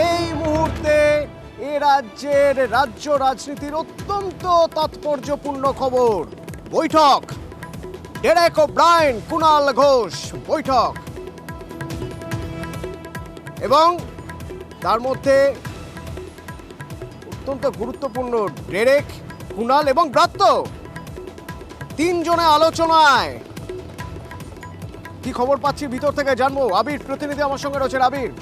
এই মুহূর্তে এ রাজ্যের রাজ্য রাজনীতির অত্যন্ত তাৎপর্যপূর্ণ খবর। বৈঠক, ডেরেক ওব্রায়েন, কুণাল ঘোষ বৈঠক, এবং তার মধ্যে অত্যন্ত গুরুত্বপূর্ণ ডেরেক, কুণাল এবং ব্রাত্য তিনজনে আলোচনায়। কি খবর পাচ্ছি ভিতর থেকে জানবো। আবির প্রতিনিধি আমার সঙ্গে রয়েছেন। আবির,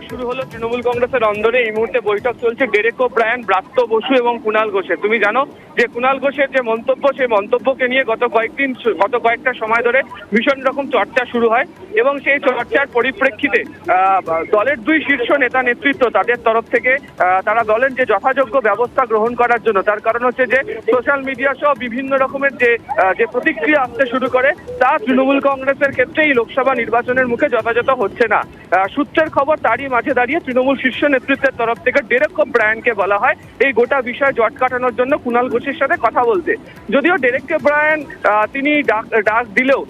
শুরু হলো তৃণমূল কংগ্রেসের অন্দরে। এই মুহূর্তে বৈঠক চলছে ডেরেক ওব্রায়েন, ব্রাত্য বসু এবং কুণাল ঘোষের। তুমি জানো যে কুণাল ঘোষের যে মন্তব্য, সেই মন্তব্যকে নিয়ে গত কয়েকটা সময় ধরে ভীষণ রকম চর্চা শুরু হয়, এবং সেই চর্চার পরিপ্রেক্ষিতে দলের দুই শীর্ষ নেতা নেতৃত্ব তাদের তরফ থেকে তারা বলেন যে যথাযোগ্য ব্যবস্থা গ্রহণ করার জন্য। তার কারণ হচ্ছে যে সোশ্যাল মিডিয়া সহ বিভিন্ন রকমের যে প্রতিক্রিয়া আসতে শুরু করে, তা তৃণমূল কংগ্রেসের ক্ষেত্রে এই লোকসভা নির্বাচনের মুখে যথাযথ হচ্ছে না। সূত্রের খবর, তারই মাঝে দাঁড়িয়ে তৃণমূল শীর্ষ নেতৃত্বের তরফ থেকে ডেরেক ওব্রায়েনকে বলা হয় এই গোটা বিষয় জট কাটানোর জন্য কুণাল ঘোষের সাথে কথা বলতে। যদিও ডেরেক ওব্রায়েন তিনি ডাক দিলেও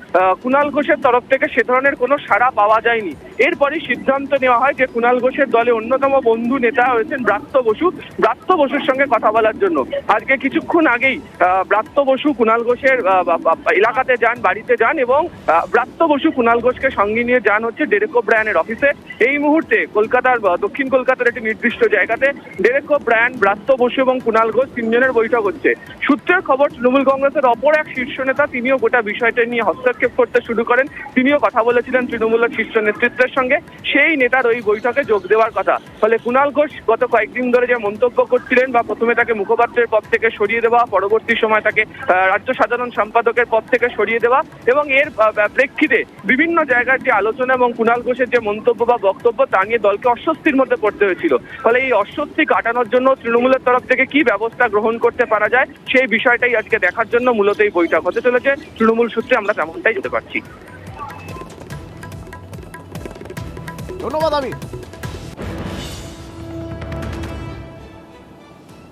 কুণাল ঘোষের তরফ থেকে সে ধরনের কোনো সাড়া পাওয়া যায়নি। এরপরই সিদ্ধান্ত নেওয়া হয় যে কুণাল ঘোষের দলে অন্যতম বন্ধু নেতা হয়েছেন ব্রাত্য বসুর সঙ্গে কথা বলার জন্য। আজকে কিছুক্ষণ আগেই ব্রাত্য বসু কুণাল ঘোষের এলাকাতে যান, বাড়িতে যান, এবং ব্রাত্য বসু কুণাল ঘোষকে সঙ্গে নিয়ে যান হচ্ছে ডেরেক ওব্রায়েনের অফিসে। এই মুহূর্তে কলকাতার দক্ষিণ কলকাতার একটি নির্দিষ্ট জায়গাতে ডেরেক ওব্রায়েন, ব্রাত্য বসু এবং কুণাল ঘোষ তিনজনের বৈঠক হচ্ছে। সূত্রের খবর, তৃণমূল কংগ্রেসের অপর এক শীর্ষ নেতা তিনিও গোটা বিষয়টা নিয়ে হস্তক্ষেপ করতে শুরু করেন। তিনিও কথা বলেছিলেন তৃণমূলের শীর্ষ নেতৃত্বের সঙ্গে, সেই নেতার ওই বৈঠকে যোগ দেওয়ার কথা। ফলে কুণাল ঘোষ গত কয়েকদিন ধরে যে মন্তব্য করছিলেন, বা প্রথমে তাকে মুখপাত্রের পদ থেকে সরিয়ে দেওয়া, পরবর্তী সময় তাকে রাজ্য সাধারণ সম্পাদকের পদ থেকে সরিয়ে দেওয়া, এবং এর প্রেক্ষিতে বিভিন্ন জায়গার যে আলোচনা এবং কুণাল ঘোষের যে মন্তব্য বা বক্তব্য, তা নিয়ে দলকে অস্বস্তির মধ্যে পড়তে হয়েছিল। ফলে এই অস্বস্তি কাটানোর জন্য তৃণমূলের তরফ থেকে কি ব্যবস্থা গ্রহণ করতে পারা যায়, সেই বিষয়টাই আজকে দেখার জন্য মূলত এই বৈঠক হতে চলেছে। তৃণমূল সূত্রে আমরা তেমনটাই যেতে পারছি। ধন্যবাদ আবির।